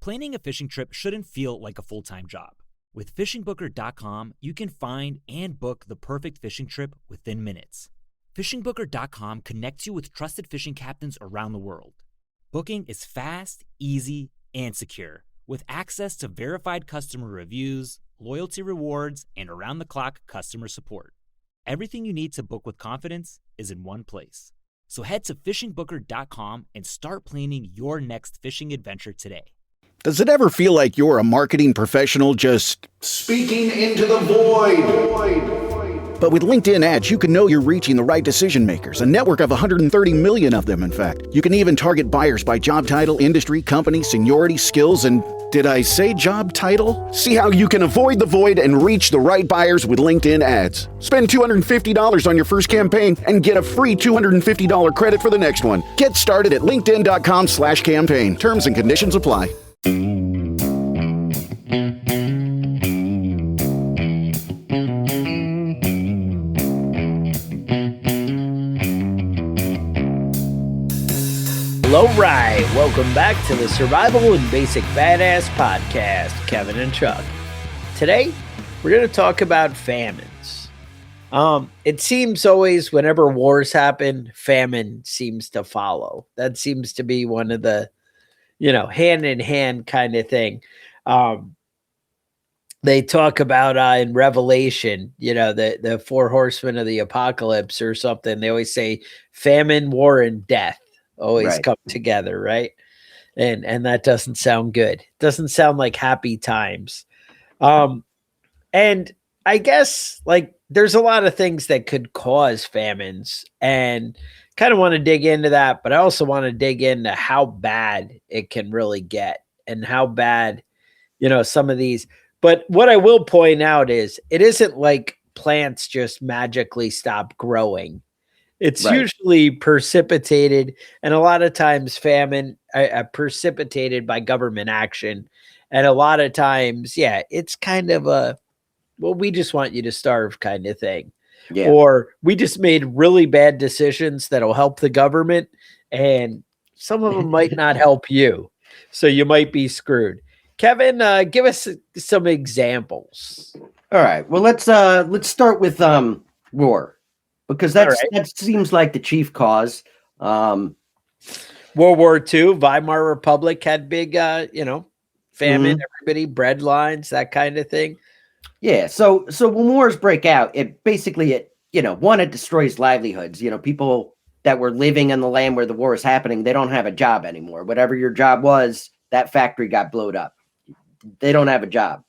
Planning a fishing trip shouldn't feel like a full-time job. With fishingbooker.com, you can find and book the perfect fishing trip within minutes. Fishingbooker.com connects you with trusted fishing captains around the world. Booking is fast, easy, and secure, with access to verified customer reviews, loyalty rewards, and around-the-clock customer support. Everything you need to book with confidence is in one place. So head to fishingbooker.com and start planning your next fishing adventure today. Does it ever feel like you're a marketing professional just speaking into the void? But with LinkedIn ads, you can know you're reaching the right decision makers, a network of 130 million of them, in fact. You can even target buyers by job title, industry, company, seniority, skills, and did I say job title? See how you can avoid the void and reach the right buyers with LinkedIn ads. Spend $250 on your first campaign and get a free $250 credit for the next one. Get started at linkedin.com/campaign. Terms and conditions apply. All right, welcome back to the Survival and Basic Badass Podcast, Kevin and Chuck. Today, we're going to talk about famines. It seems always whenever wars happen, famine seems to follow. That seems to be one of the, hand in hand kind of thing. They talk about in Revelation, the four horsemen of the apocalypse or something. They always say famine, war, and death always come together, right? And that doesn't sound good. It doesn't sound like happy times. And I guess there's a lot of things that could cause famines, and kind of want to dig into that, but I also want to dig into how bad it can really get and how bad, some of these. But what I will point out is it isn't like plants just magically stop growing. It's usually precipitated, and a lot of times famine precipitated by government action. And a lot of times, it's kind of we just want you to starve kind of thing. Yeah. Or we just made really bad decisions that'll help the government, and some of them might not help you. So you might be screwed. Kevin, give us some examples. All right. Well, let's start with war. Because that seems like the chief cause. World War II, Weimar Republic had big, famine, everybody, bread lines, that kind of thing. Yeah. So when wars break out, it destroys livelihoods. People that were living in the land where the war is happening, they don't have a job anymore. Whatever your job was, that factory got blown up. They don't have a job.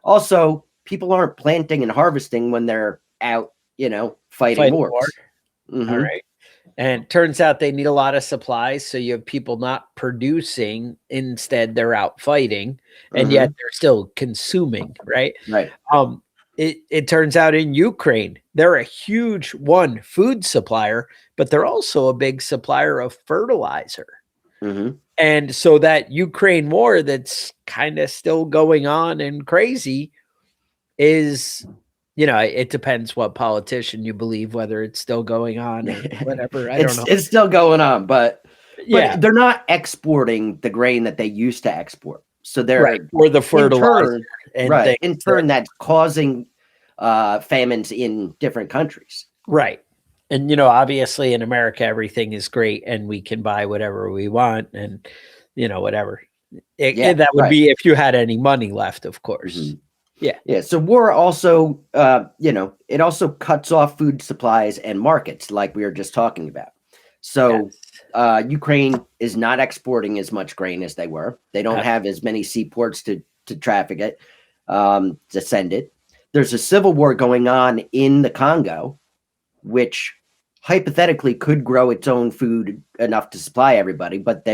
Also, people aren't planting and harvesting when they're out, fighting wars. Mm-hmm. All right. And turns out they need a lot of supplies. So you have people not producing. Instead, they're out fighting, and yet they're still consuming. Right. Right. It turns out in Ukraine, they're a huge food supplier, but they're also a big supplier of fertilizer. Mm-hmm. And so that Ukraine war that's kind of still going on and crazy is, it depends what politician you believe, whether it's still going on or whatever. I don't know. It's still going on, but they're not exporting the grain that they used to export. So they're or the fertilizer. In turn, that's causing famines in different countries. Right. And, obviously in America, everything is great and we can buy whatever we want and, whatever. That would be if you had any money left, of course. Mm-hmm. Yeah. Yeah. So war also, it also cuts off food supplies and markets like we were just talking about. So Ukraine is not exporting as much grain as they were. They don't have as many seaports to traffic it, to send it. There's a civil war going on in the Congo, which hypothetically could grow its own food enough to supply everybody, but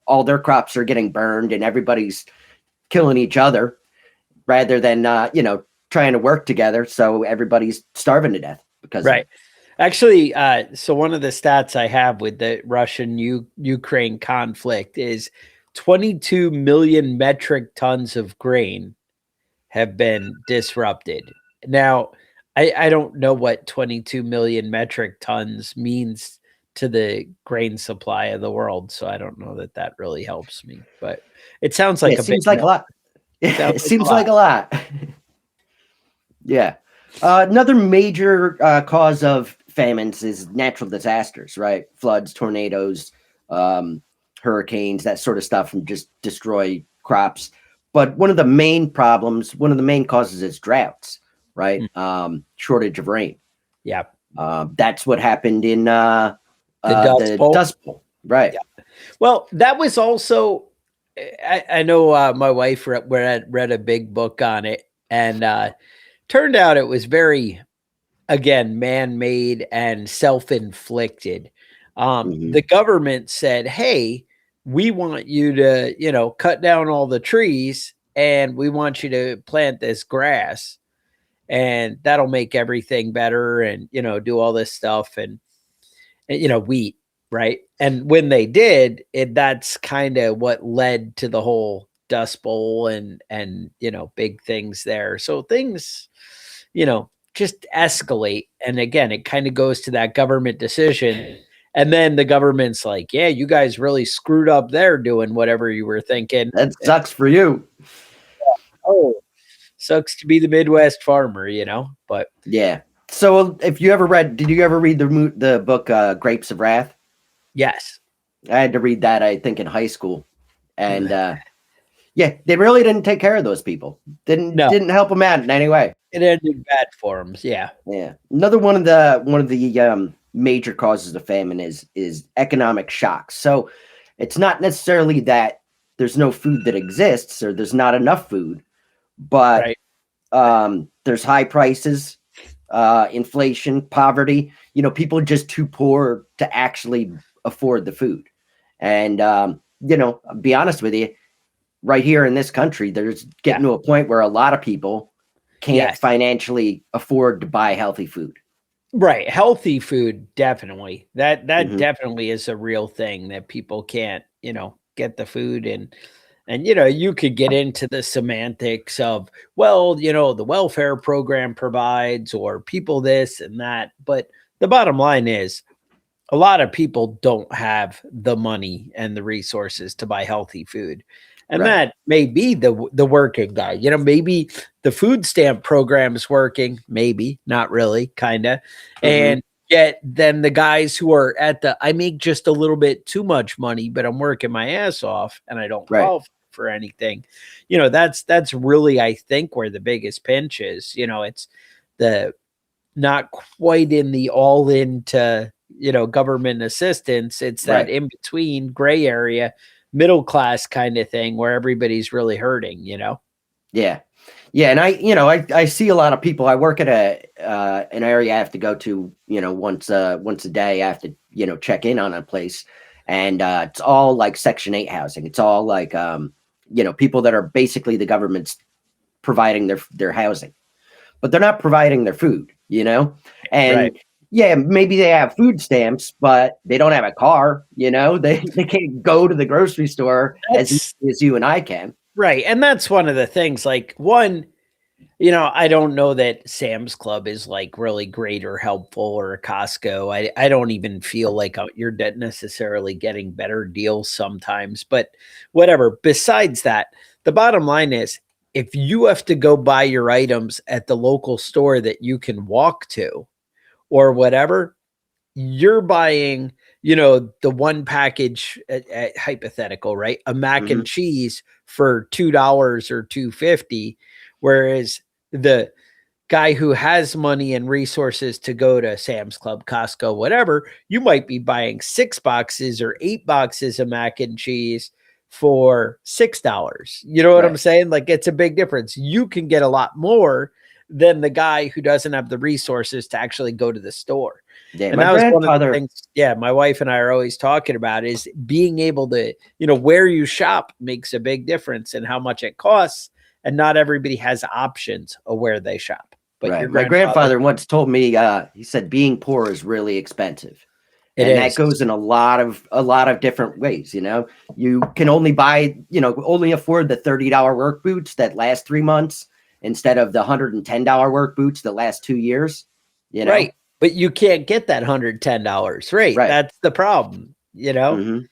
all their crops are getting burned and everybody's killing each other rather than, trying to work together. So everybody's starving to death because Actually, so one of the stats I have with the Russian Ukraine conflict is 22 million metric tons of grain have been disrupted. Now, I don't know what 22 million metric tons means to the grain supply of the world. So I don't know that that really helps me, but it sounds like it a big seems like a lot. Sounds It seems like a lot. Yeah. Another major cause of famines is natural disasters, right? Floods, tornadoes, hurricanes, that sort of stuff, and just destroy crops. But one of the main problems, one of the main causes is droughts, right? Shortage of rain. Yeah. That's what happened in The Dust Bowl. Dust Bowl, right? Yeah. Well, that was also, I know my wife read a big book on it, and turned out it was very, again, man-made and self-inflicted. The government said, hey, we want you to, cut down all the trees, and we want you to plant this grass, and that'll make everything better, and, do all this stuff, and wheat, right? And when they did, that's kind of what led to the whole Dust Bowl and big things there. So things, just escalate. And again, it kind of goes to that government decision. And then the government's like, yeah, you guys really screwed up there doing whatever you were thinking. That sucks for you. Oh, sucks to be the Midwest farmer, but yeah. So did you ever read the book Grapes of Wrath? yes. I had to read that, I think, in high school. And yeah, they really didn't take care of those people. Didn't help them out in any way. It ended bad for them. Yeah. Yeah. Another one of the major causes of famine is economic shocks. So it's not necessarily that there's no food that exists or there's not enough food, but there's high prices, inflation, poverty. People are just too poor to actually afford the food. And I'll be honest with you, right here in this country, there's getting to a point where a lot of people can't financially afford to buy healthy food. Right. Healthy food, definitely. That definitely is a real thing that people can't, get the food, and you could get into the semantics of, well, the welfare program provides, or people this and that. But the bottom line is, a lot of people don't have the money and the resources to buy healthy food. And that may be the working guy. Maybe the food stamp program is working, maybe, not really, kind of. And yet then the guys who are I make just a little bit too much money, but I'm working my ass off and I don't qualify for anything. That's really, I think, where the biggest pinch is. It's the not quite in the all into, government assistance. It's that in between gray area, middle class kind of thing where everybody's really hurting, Yeah. And I see a lot of people. I work at an area I have to go to, once a day. I have to, check in on a place, and it's all like Section 8 housing. It's all like, people that are basically the government's providing their housing, but they're not providing their food, and yeah, maybe they have food stamps, but they don't have a car, they can't go to the grocery store as you and I can. Right. And that's one of the things, like, one, I don't know that Sam's Club is like really great or helpful, or a Costco. I don't even feel like you're necessarily getting better deals sometimes, but whatever. Besides that, the bottom line is, if you have to go buy your items at the local store that you can walk to, or whatever, you're buying, the one package, hypothetical, right? A mac and cheese for $2 or $2.50, whereas the guy who has money and resources to go to Sam's Club, Costco, whatever, you might be buying 6 boxes or 8 boxes of mac and cheese for $6. You know what I'm saying? Like, it's a big difference. You can get a lot more than the guy who doesn't have the resources to actually go to the store. Yeah, and that was one of the things, my wife and I are always talking about, is being able to, where you shop makes a big difference in how much it costs. And not everybody has options of where they shop. But my grandfather once told me, he said, being poor is really expensive. That goes in a lot of different ways. You can only buy, only afford the $30 work boots that last 3 months, instead of the $110 work boots that last 2 years. Right. but you can't get that $110, right? Right. That's the problem, Mhm.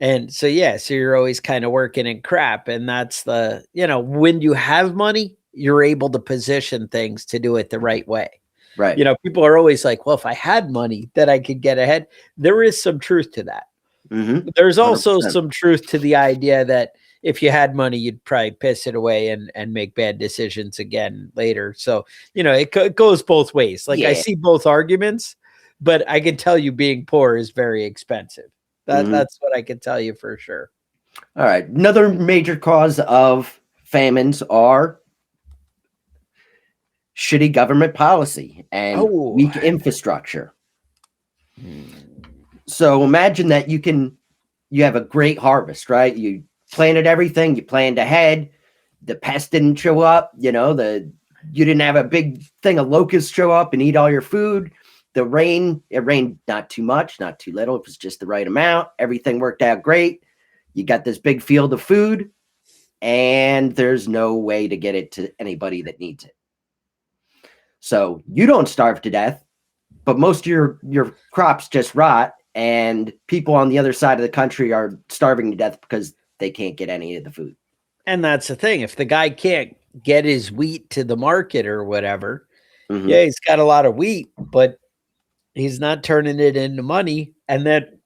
And so, yeah, so you're always kind of working in crap. And that's when you have money, you're able to position things to do it the right way. Right. People are always like, well, if I had money that I could get ahead, there is some truth to that. Mhm. There's also 100%. some truth to the idea that if you had money, you'd probably piss it away and make bad decisions again later. So, it goes both ways. Like I Yeah. see both arguments, but I can tell you being poor is very expensive. Mhm. That's what I can tell you for sure. All right. Another major cause of famines are shitty government policy and Oh. weak infrastructure. So imagine that you have a great harvest, right? You planted everything, you planned ahead. The pest didn't show up, you didn't have a big thing of locusts show up and eat all your food. It rained not too much, not too little. It was just the right amount. Everything worked out great. You got this big field of food, and there's no way to get it to anybody that needs it. So you don't starve to death, but most of your crops just rot, and people on the other side of the country are starving to death because they can't get any of the food. And that's the thing. If the guy can't get his wheat to the market or whatever, Mhm. yeah, he's got a lot of wheat, but he's not turning it into money. And then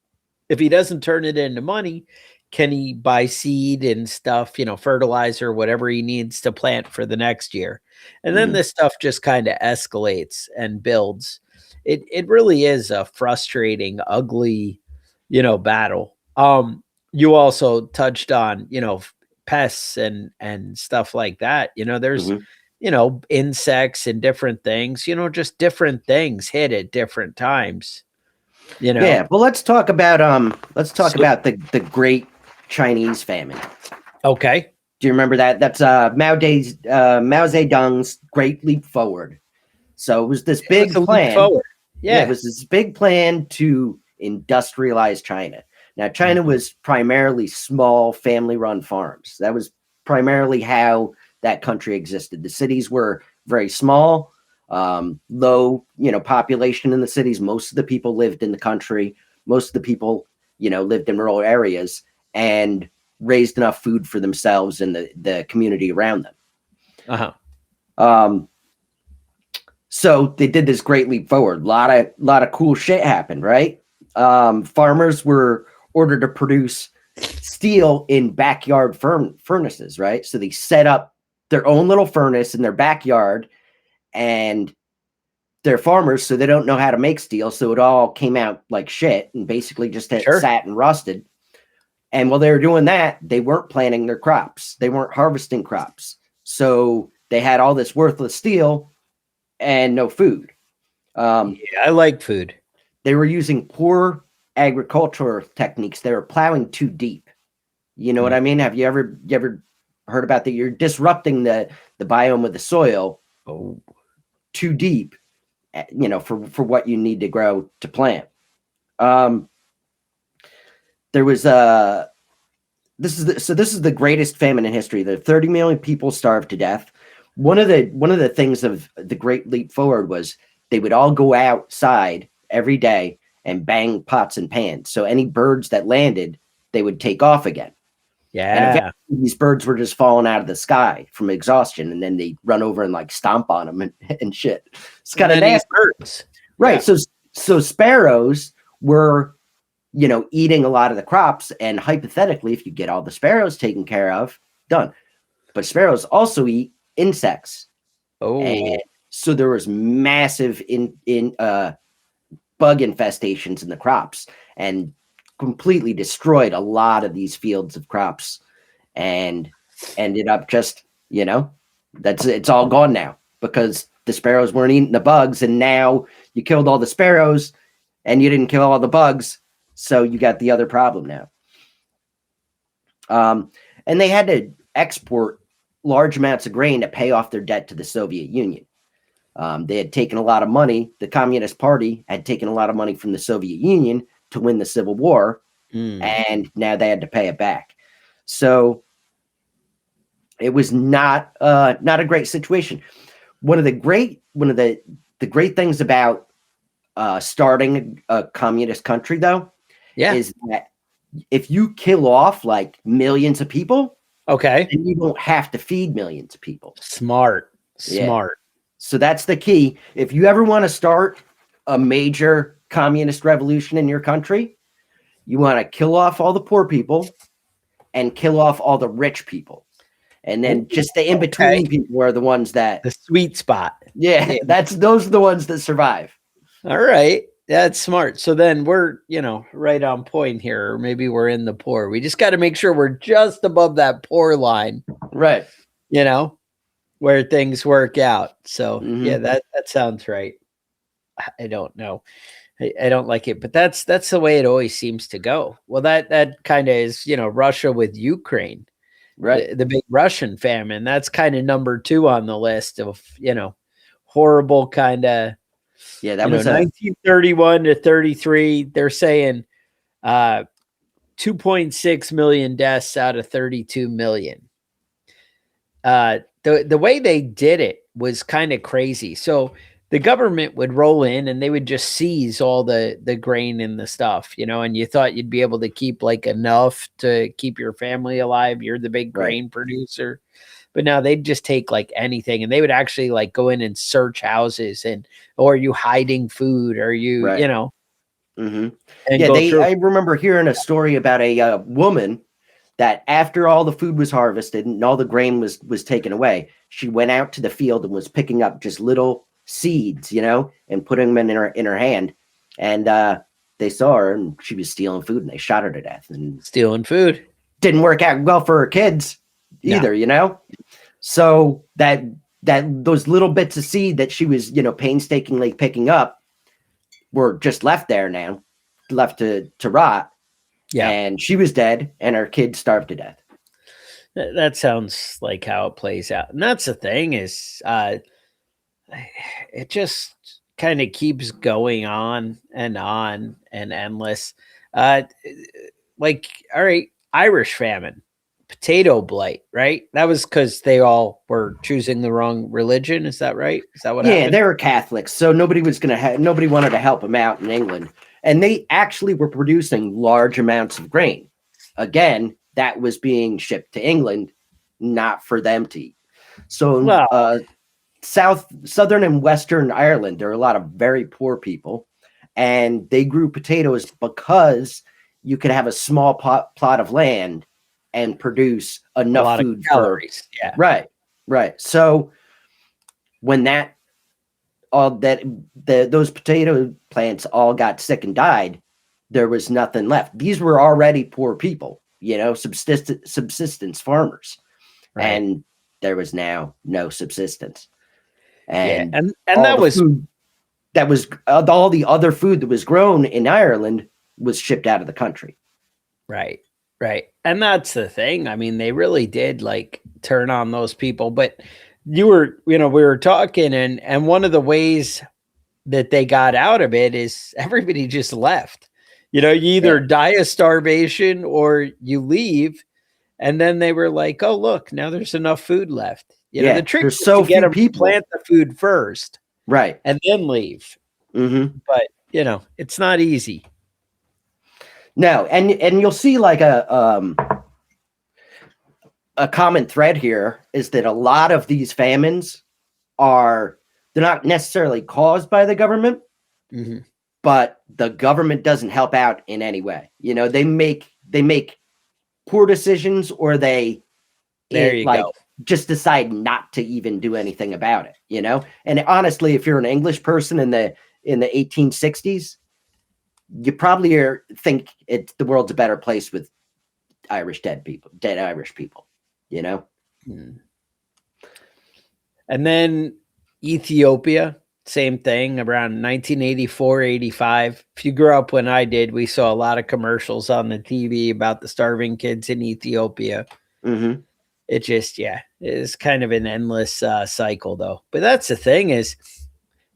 if he doesn't turn it into money, can he buy seed and stuff, fertilizer, whatever he needs to plant for the next year? And then Mhm. this stuff just kind of escalates and builds. It really is a frustrating, ugly, battle. You also touched on, pests and stuff like that. There's Mhm. insects and different things, just different things hit at different times. Yeah, well, let's talk about So the Great Chinese Famine. okay. Do you remember that? That's Mao Zedong's Great Leap Forward. So it was this big It's a leap plan. forward. Yeah, it Yeah. was this big plan to industrialize China. Now, China Mhm. was primarily small family-run farms. That was primarily how that country existed. The cities were very small, low, population in the cities. Most of the people lived in the country. Most of the people, lived in rural areas and raised enough food for themselves and the community around them. Uh-huh. So they did this great leap forward. Lot of cool shit happened, right? Farmers were ordered to produce steel in backyard furnaces, right? So they set up their own little furnace in their backyard, and they're farmers, so they don't know how to make steel. So it all came out like shit and basically just Sure. sat and rusted. And while they were doing that, they weren't planting their crops. They weren't harvesting crops. So they had all this worthless steel and no food. Yeah, I like food. They were using poor agricultural techniques. They were plowing too deep. You know what I mean? Have you ever heard about that? You're disrupting the biome of the soil Oh. too deep, for what you need to grow to plant. There was this is the greatest famine in history. The 30 million people starved to death. One of the things of the Great Leap Forward was they would all go outside every day and bang pots and pans. So any birds that landed, they would take off again. And Yeah. eventually these birds were just falling out of the sky from exhaustion, and then they run over and like stomp on them and shit. It's kind of nasty. Birds. Right. Yeah. So sparrows were, eating a lot of the crops, and hypothetically, if you get all the sparrows taken care of, done. But sparrows also eat insects. Oh. And so there was massive bug infestations in the crops, and completely destroyed a lot of these fields of crops, and ended up just, it's all gone now because the sparrows weren't eating the bugs, and now you killed all the sparrows and you didn't kill all the bugs, so you got the other problem now. And they had to export large amounts of grain to pay off their debt to the Soviet Union. They had taken a lot of money. The Communist Party had taken a lot of money from the Soviet Union to win the Civil War, and now they had to pay it back. So it was not a great situation. One of the great things about starting a communist country, though, Yeah. is that if you kill off like millions of people, Okay. then you don't have to feed millions of people. Smart. Yeah. Smart. So that's the key. If you ever want to start a major communist revolution in your country, you want to kill off all the poor people and kill off all the rich people. And then just the in-between people are the ones that the sweet spot. Yeah, those are the ones that survive. All right. That's smart. So then we're, right on point here. Or maybe we're in the poor. We just got to make sure we're just above that poor line. Right. Where things work out. So Mhm. that sounds right. I don't know. I don't like it, but that's the way it always seems to go. Well, that kind of is, Russia with Ukraine, Right. the big Russian famine. That's kind of number 2 on the list of, horrible kind of, Yeah, that was 1931 to 33. They're saying 2.6 million deaths out of 32 million. The way they did it was kind of crazy. So the government would roll in and they would just seize all the grain and the stuff, and you thought you'd be able to keep like enough to keep your family alive. You're the big grain producer. But now they'd just take like anything, and they would actually like go in and search houses or are you hiding food? Or you, Mhm. and Yeah, go through. I remember hearing a story about a woman that after all the food was harvested and all the grain was taken away, she went out to the field and was picking up just little seeds, and putting them in her hand. And they saw her and she was stealing food, and they shot her to death. And Stealing food. didn't work out well for her kids either, So that those little bits of seed that she was, painstakingly picking up were just left there now, left to rot. Yeah. And she was dead, and her kids starved to death. That sounds like how it plays out. And that's the thing is, it just kind of keeps going on and endless. All right, Irish famine, potato blight, right? That was because they all were choosing the wrong religion. Is that right? Is that what happened? Yeah, they were Catholics, so nobody wanted to help them out in England. And they actually were producing large amounts of grain. Again, that was being shipped to England, not for them to eat. So southern and western Ireland, there are a lot of very poor people, and they grew potatoes because you could have a small plot of land and produce enough food for calories. Yeah. Right. So when those potato plants all got sick and died, there was nothing left. These were already poor people, subsistence farmers, and there was now no subsistence. And that was food that was all the other food that was grown in Ireland was shipped out of the country. Right. And that's the thing. I mean, they really did like turn on those people, but we were talking, and one of the ways that they got out of it is everybody just left. You either die of starvation or you leave. And then they were like, oh, look, now there's enough food left. The trick is to get them to plant the food first. Right. And then leave. Mm-hmm. But, it's not easy. No. And you'll see like a common thread here is that a lot of these famines they're not necessarily caused by the government, but the government doesn't help out in any way. They make poor decisions, or they just decide not to even do anything about it. And honestly, if you're an English person in the 1860s, you probably think the world's a better place with dead Irish people. And then Ethiopia, same thing, around 1984, 85. If you grew up when I did, we saw a lot of commercials on the TV about the starving kids in Ethiopia. Mm-hmm. It just, it's kind of an endless cycle, though. But that's the thing is,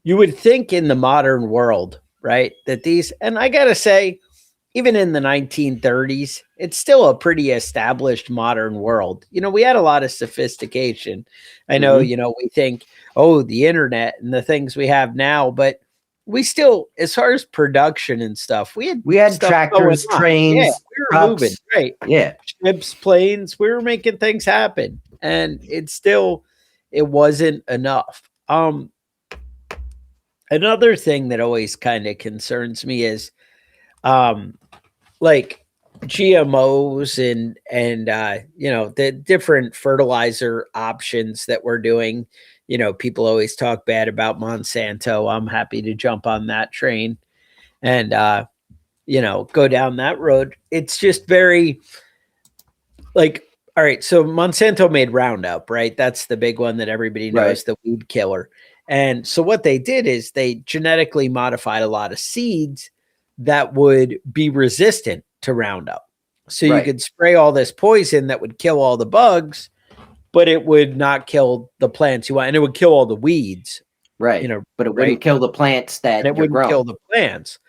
you would think in the modern world, right, that and I got to say, even in the 1930s, it's still a pretty established modern world. We had a lot of sophistication. I know, we think, oh, the internet and the things we have now, but we still, as far as production and stuff, we had stuff tractors, going on. trains, yeah, we were trucks. moving, right? Yeah. Ships, planes, we were making things happen, and it wasn't enough. Another thing that always kind of concerns me is like GMOs and the different fertilizer options that we're doing. People always talk bad about Monsanto. I'm happy to jump on that train and go down that road. It's just very like, all right, so Monsanto made Roundup, right? That's the big one that everybody knows, the weed killer. And so what they did is they genetically modified a lot of seeds that would be resistant to Roundup. So you could spray all this poison that would kill all the bugs, but it would not kill the plants you want, and it would kill all the weeds. Right. But it wouldn't kill the plants that it wouldn't kill the plants.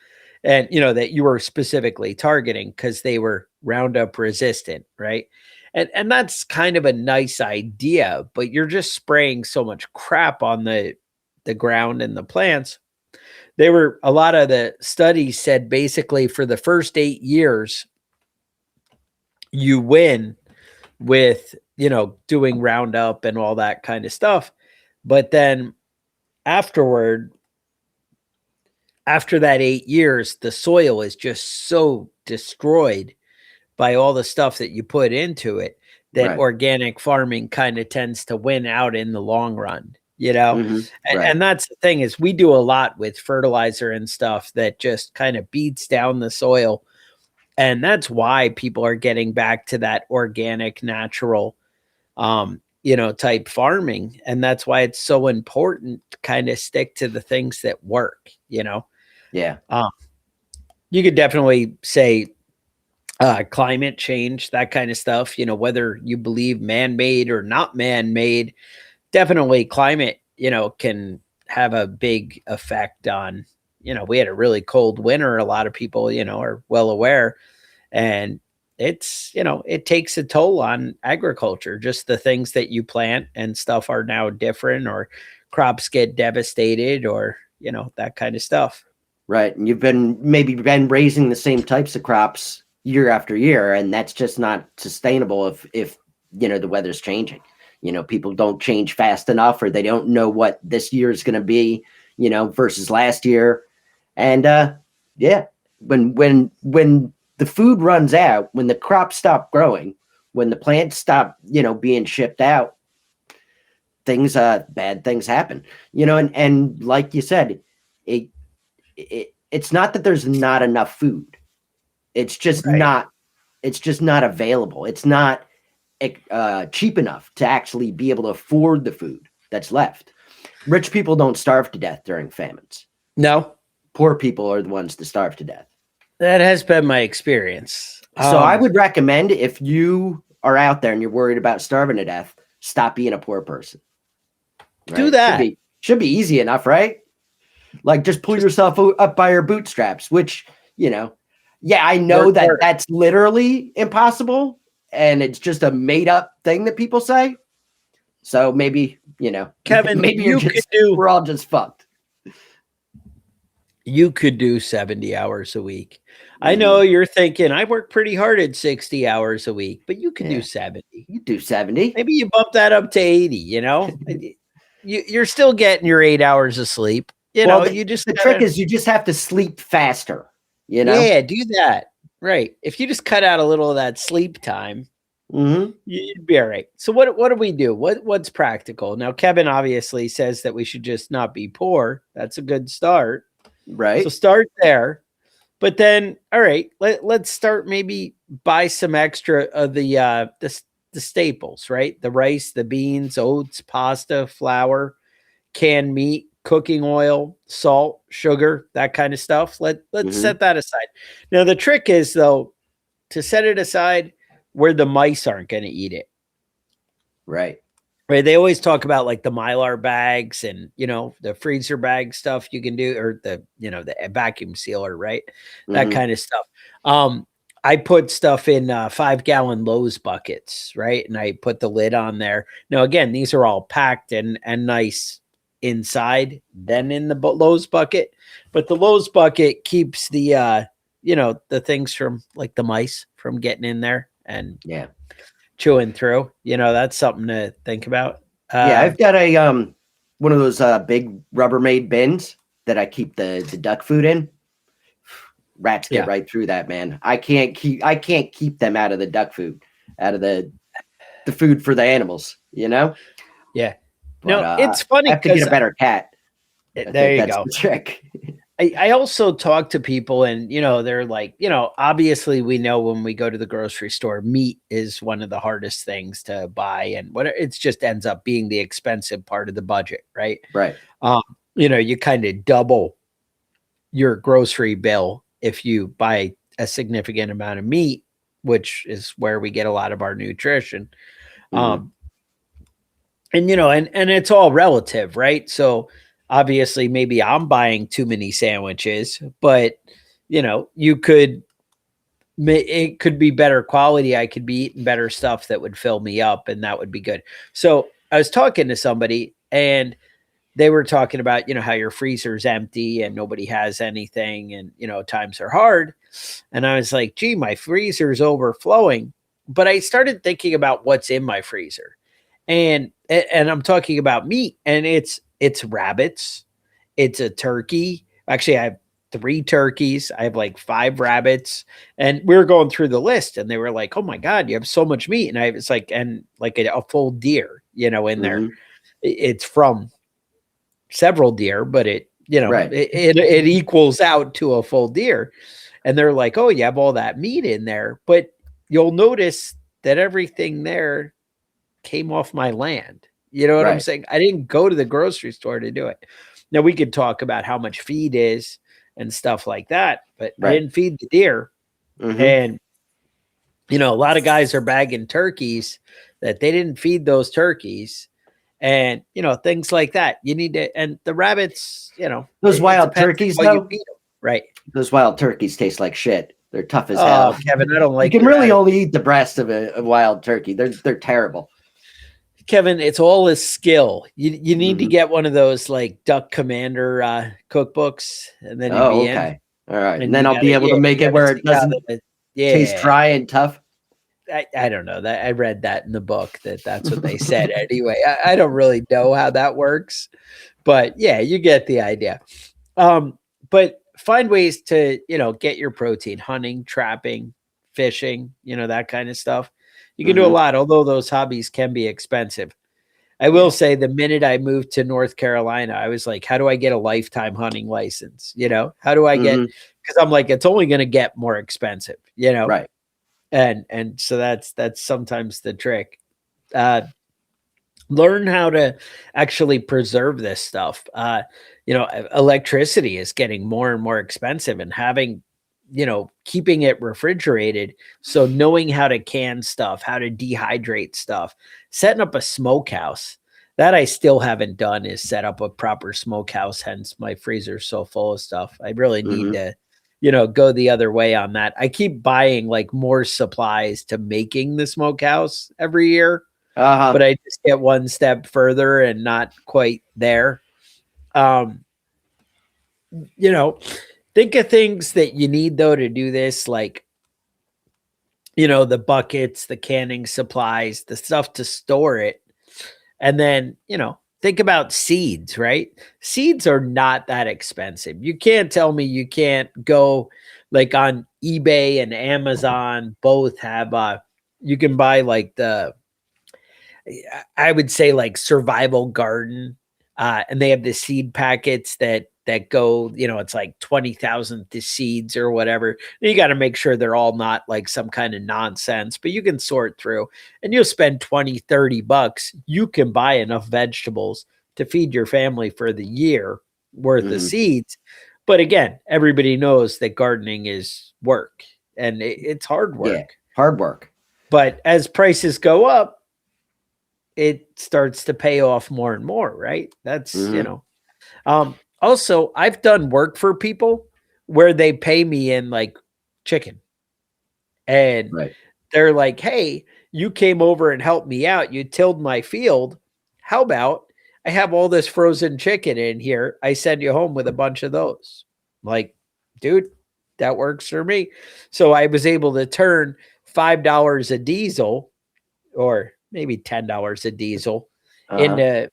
And that you were specifically targeting because they were Roundup resistant, right? And that's kind of a nice idea, but you're just spraying so much crap on the ground and the plants. A lot of the studies said basically for the first 8 years, you win with, doing Roundup and all that kind of stuff. But then after that 8 years, the soil is just so destroyed by all the stuff that you put into it that organic farming kind of tends to win out in the long run, and that's the thing is we do a lot with fertilizer and stuff that just kind of beats down the soil. And that's why people are getting back to that organic, natural, type farming. And that's why it's so important to kind of stick to the things that work, Yeah. You could definitely say climate change, that kind of stuff, whether you believe man-made or not man-made, definitely climate, can have a big effect on, we had a really cold winter. A lot of people, are well aware, and it's, it takes a toll on agriculture. Just the things that you plant and stuff are now different, or crops get devastated, or, that kind of stuff. Right. And you've been raising the same types of crops year after year, and that's just not sustainable if the weather's changing. People don't change fast enough, or they don't know what this year is going to be, versus last year. And when the food runs out, when the crops stop growing, when the plants stop, being shipped out, bad things happen. And like you said, it's not that there's not enough food. It's just not available. It's not cheap enough to actually be able to afford the food that's left. Rich people don't starve to death during famines. No. Poor people are the ones that starve to death. That has been my experience. So I would recommend, if you are out there and you're worried about starving to death, stop being a poor person. Right? Do that. Should be easy enough, right? Like, just pull yourself up by your bootstraps, which, I know that's literally impossible, and it's just a made up thing that people say. So maybe, Kevin, maybe we're all just fucked. You could do 70 hours a week. I know you're thinking I work pretty hard at 60 hours a week, but you can do 70. You do 70. Maybe you bump that up to 80, You're still getting your 8 hours of sleep. The trick is you just have to sleep faster, Yeah, do that. Right. If you just cut out a little of that sleep time, you'd be all right. So what do we do? What's practical? Now, Kevin obviously says that we should just not be poor. That's a good start. Right. So start there. But then, all right, let's start, maybe buy some extra of the staples, right? The rice, the beans, oats, pasta, flour, canned meat, cooking oil, salt, sugar, that kind of stuff. Let's set that aside. Now, the trick is, though, to set it aside where the mice aren't going to eat it. Right. Right. They always talk about like the Mylar bags and, the freezer bag stuff you can do, or the vacuum sealer, right? That kind of stuff. I put stuff in 5-gallon Lowe's buckets, right? And I put the lid on there. Now, again, these are all packed and nice, inside than in the Lowe's bucket. But the Lowe's bucket keeps the, the things from like the mice from getting in there and chewing through. That's something to think about. I've got a one of those big Rubbermaid bins that I keep the duck food in. Rats get right through that, man. I can't keep them out of the duck food, out of the food for the animals, Yeah. But, no, it's funny. I have to get a better cat. There you go. The trick. I also talk to people and, they're like, obviously we know when we go to the grocery store, meat is one of the hardest things to buy. And it just ends up being the expensive part of the budget. Right. Right. You kind of double your grocery bill if you buy a significant amount of meat, which is where we get a lot of our nutrition. And it's all relative, right? So obviously maybe I'm buying too many sandwiches, but it could be better quality. I could be eating better stuff that would fill me up and that would be good. So I was talking to somebody and they were talking about, how your freezer's empty and nobody has anything and, times are hard. And I was like, gee, my freezer's overflowing. But I started thinking about what's in my freezer. And I'm talking about meat and it's rabbits. It's a turkey. Actually, I have 3 turkeys. I have like 5 rabbits. And we were going through the list and they were like, oh my God, you have so much meat. And it's like, and like a full deer, in there. It's from several deer, but it equals out to a full deer. And they're like, oh, you have all that meat in there. But you'll notice that everything there came off my land. You know what I'm saying? I didn't go to the grocery store to do it. Now we could talk about how much feed is and stuff like that, but I didn't feed the deer. And, a lot of guys are bagging turkeys that they didn't feed those turkeys. And, things like that. You need to, and the rabbits, those wild turkeys, though, right? Those wild turkeys taste like shit. They're tough as hell. Kevin, I don't like. You can really only eat the breast of a wild turkey. They're terrible. Kevin, it's all a skill. You need to get one of those like Duck Commander cookbooks, and then all right, and then I'll be able to make it where it doesn't taste dry and tough. I don't know that I read that in the book that's what they said anyway. I don't really know how that works, but yeah, you get the idea. But find ways to, get your protein, hunting, trapping, fishing, that kind of stuff. You can do a lot, although those hobbies can be expensive. I will say the minute I moved to North Carolina, I was like, how do I get a lifetime hunting license? How do I get, because I'm like, it's only going to get more expensive, Right. And so that's sometimes the trick. Learn how to actually preserve this stuff. Electricity is getting more and more expensive, and having, keeping it refrigerated. So knowing how to can stuff, how to dehydrate stuff, setting up a smokehouse that I still haven't done is set up a proper smokehouse. Hence my freezer's so full of stuff. I really need to, go the other way on that. I keep buying like more supplies to making the smokehouse every year, but I just get one step further and not quite there. Think of things that you need though to do this, like, the buckets, the canning supplies, the stuff to store it. And then, think about seeds, right? Seeds are not that expensive. You can't tell me you can't go like on eBay and Amazon, both have, you can buy like I would say like survival garden. And they have the seed packets that go, it's like 20,000 seeds or whatever. You got to make sure they're all not like some kind of nonsense, but you can sort through and you'll spend $20-30. You can buy enough vegetables to feed your family for the year worth of seeds. But again, everybody knows that gardening is work and it's hard work. Yeah, hard work. But as prices go up, it starts to pay off more and more, right? That's, also, I've done work for people where they pay me in like chicken. And they're like, hey, you came over and helped me out. You tilled my field. How about I have all this frozen chicken in here. I send you home with a bunch of those. Like, dude, that works for me. So I was able to turn $5 a diesel, or maybe $10 a diesel, into,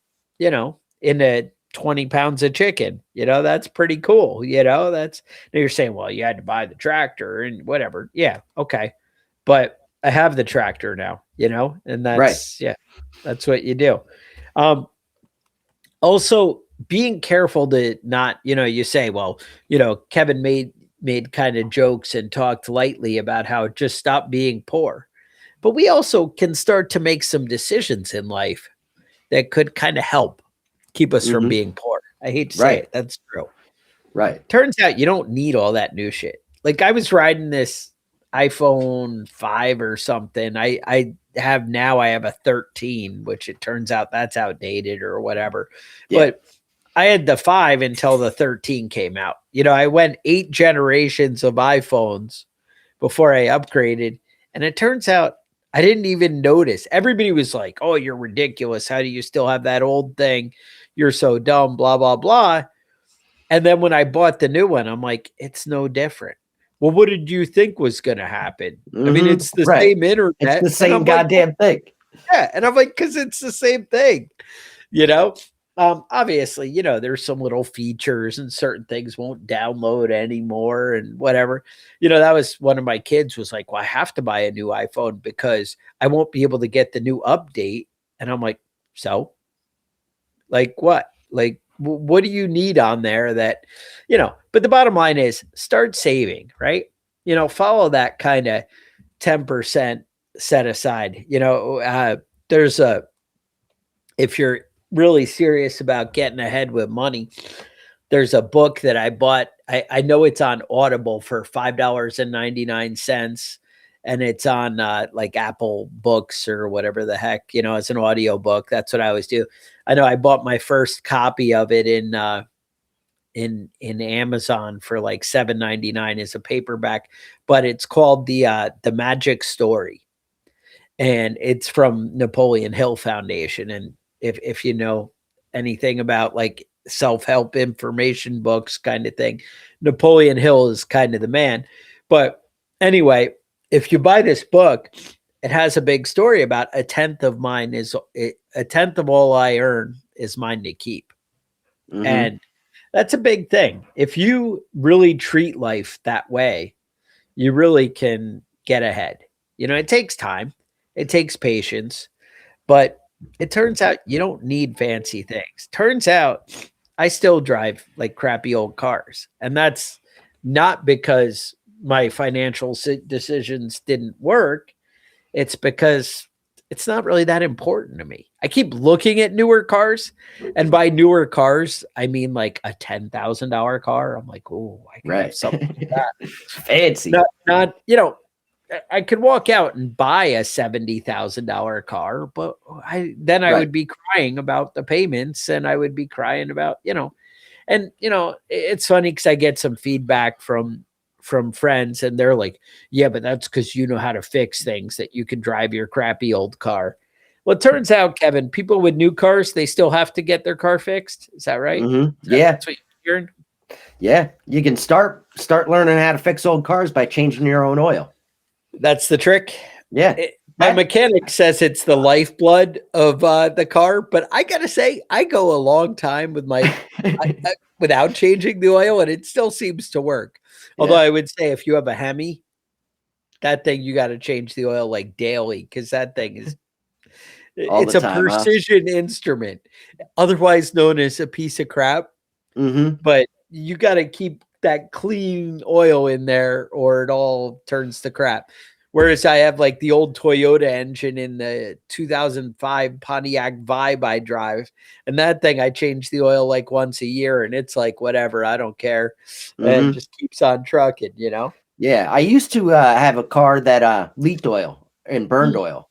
into 20 pounds of chicken. That's pretty cool. Now you're saying, well, you had to buy the tractor and whatever. Yeah. Okay. But I have the tractor now, and that's, that's what you do. Also, being careful to not, you say, well, Kevin made kind of jokes and talked lightly about how just stop being poor. But we also can start to make some decisions in life that could kind of help keep us from being poor. I hate to say it. That's true. Right. Turns out you don't need all that new shit. Like, I was riding this iPhone 5 or something. I have a 13, which it turns out that's outdated or whatever. Yeah. But I had the 5 until the 13 came out. I went 8 generations of iPhones before I upgraded. And it turns out I didn't even notice. Everybody was like, oh, you're ridiculous. How do you still have that old thing? You're so dumb, blah, blah, blah. And then when I bought the new one, I'm like, it's no different. Well, what did you think was going to happen? I mean, it's the same internet. It's the same goddamn thing. Yeah. And I'm like, because it's the same thing, obviously, there's some little features and certain things won't download anymore and whatever. That was one of my kids was like, well, I have to buy a new iPhone because I won't be able to get the new update. And I'm like, so like what? Like, what do you need on there that, but the bottom line is start saving, right? Follow that kind of 10% set aside. If you're really serious about getting ahead with money, there's a book that I bought. I know it's on Audible for $5.99. And it's on like Apple Books or whatever the heck, it's an audio book. That's what I always do. I know I bought my first copy of it in Amazon for like $7.99 as a paperback, but it's called the Magic Story, and it's from Napoleon Hill Foundation. And if you know anything about like self-help information books kind of thing, Napoleon Hill is kind of the man. But anyway, if you buy this book, it has a big story about a tenth of all I earn is mine to keep. Mm-hmm. And that's a big thing. If you really treat life that way, you really can get ahead. It takes time, it takes patience, but it turns out you don't need fancy things. Turns out I still drive like crappy old cars. And that's not because my financial decisions didn't work. It's because it's not really that important to me. I keep looking at newer cars, and by newer cars, I mean like a $10,000 car. I'm like, oh, I can have something like that. Fancy. Not, I could walk out and buy a $70,000 car, but I would be crying about the payments, and I would be crying about, and it's funny because I get some feedback from friends, and they're like, yeah, but that's because you know how to fix things that you can drive your crappy old car. Well, it turns out, Kevin, people with new cars, they still have to get their car fixed. Is that right? Mm-hmm. Yeah. That's what you're hearing? Yeah. You can start learning how to fix old cars by changing your own oil. That's the trick. Yeah. My mechanic says it's the lifeblood of the car, but I got to say, I go a long time with my without changing the oil, and it still seems to work. Yeah. Although I would say if you have a Hemi, that thing, you got to change the oil like daily, because that thing is it's a precision instrument, otherwise known as a piece of crap. Mm-hmm. But you got to keep that clean oil in there or it all turns to crap. Whereas I have like the old Toyota engine in the 2005 Pontiac Vibe I drive, and that thing I change the oil like once a year, and it's like whatever, I don't care, and just keeps on trucking, Yeah, I used to have a car that leaked oil and burned oil,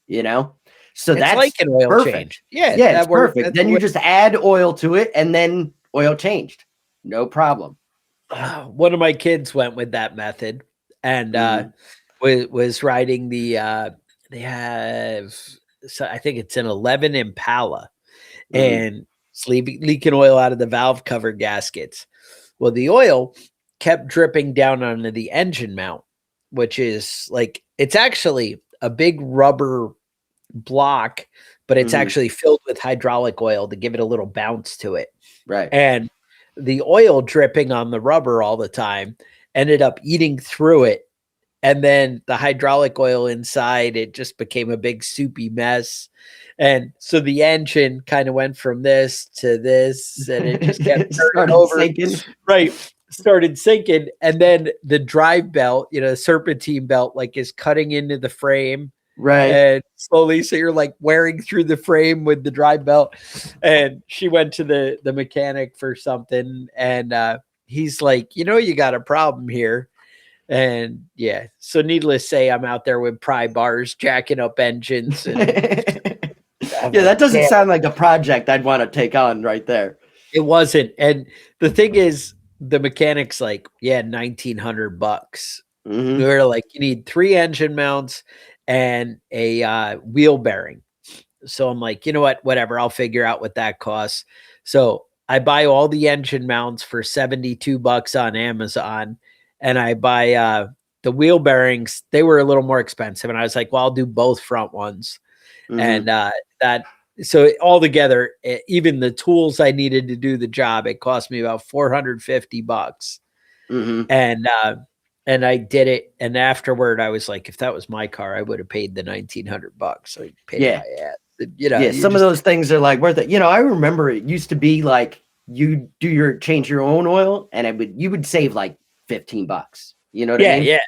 so it's that's like an oil perfect. Change. Yeah, it's perfect. Then you just add oil to it, and then oil changed, no problem. One of my kids went with that method, and was riding the they have, so I think it's an 11 Impala, and It's leaking oil out of the valve cover gaskets. Well, the oil kept dripping down onto the engine mount, which is like, it's actually a big rubber block, but it's actually filled with hydraulic oil to give it a little bounce to it. Right. And the oil dripping on the rubber all the time ended up eating through it. And then the hydraulic oil inside, it just became a big soupy mess. And so the engine kind of went from this to this, and it just kept turning over. Sinking. Right. Started sinking. And then the drive belt, the serpentine belt, like, is cutting into the frame. Right. And slowly, so you're like wearing through the frame with the drive belt. And she went to the mechanic for something. And he's like, you got a problem here. And yeah, so needless to say, I'm out there with pry bars, jacking up engines. And yeah, that doesn't sound like a project I'd want to take on right there. It wasn't. And the thing is, the mechanic's like, yeah, $1,900. Mm-hmm. We were like, you need 3 engine mounts and a wheel bearing. So I'm like, you know what, whatever, I'll figure out what that costs. So I buy all the engine mounts for $72 on Amazon. And I buy the wheel bearings. They were a little more expensive. And I was like, well, I'll do both front ones. And so altogether, even the tools I needed to do the job, it cost me about $450. And I did it. And afterward, I was like, if that was my car, I would have paid the $1,900. So I paid my ass. Some of those things are like worth it. I remember it used to be like you change your own oil, and you would save like $15. You know what I mean? Yeah.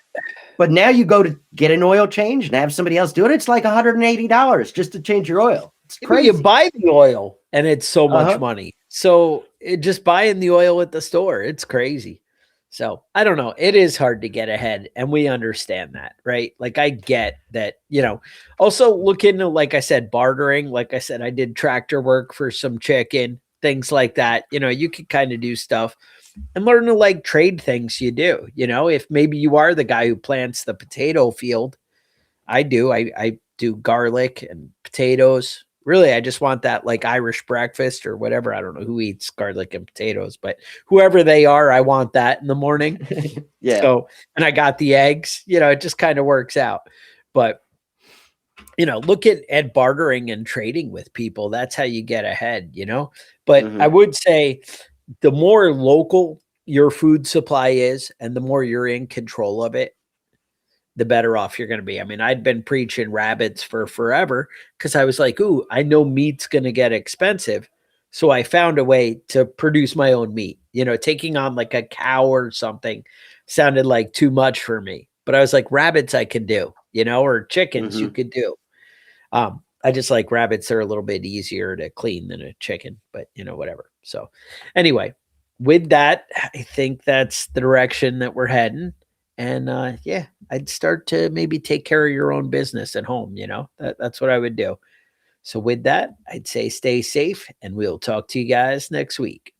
But now you go to get an oil change and have somebody else do it. It's like $180 just to change your oil. It's crazy. You buy the oil and it's so much money. So just buying the oil at the store, it's crazy. So I don't know. It is hard to get ahead, and we understand that, right? Like, I get that, also look into, like I said, bartering. Like I said, I did tractor work for some chicken, things like that. You could kind of do stuff and learn to like trade things you do. If maybe you are the guy who plants the potato field, I do. I do garlic and potatoes. Really, I just want that like Irish breakfast or whatever. I don't know who eats garlic and potatoes, but whoever they are, I want that in the morning. Yeah. So, and I got the eggs, it just kind of works out. But, look at bartering and trading with people. That's how you get ahead, But I would say the more local your food supply is and the more you're in control of it, the better off you're going to be. I mean, I'd been preaching rabbits for forever because I was like, ooh, I know meat's going to get expensive. So I found a way to produce my own meat. Taking on like a cow or something sounded like too much for me. But I was like, rabbits I can do, or chickens you could do. I just like rabbits are a little bit easier to clean than a chicken, but whatever. So anyway, with that, I think that's the direction that we're heading. And I'd start to maybe take care of your own business at home. That's what I would do. So with that, I'd say stay safe, and we'll talk to you guys next week.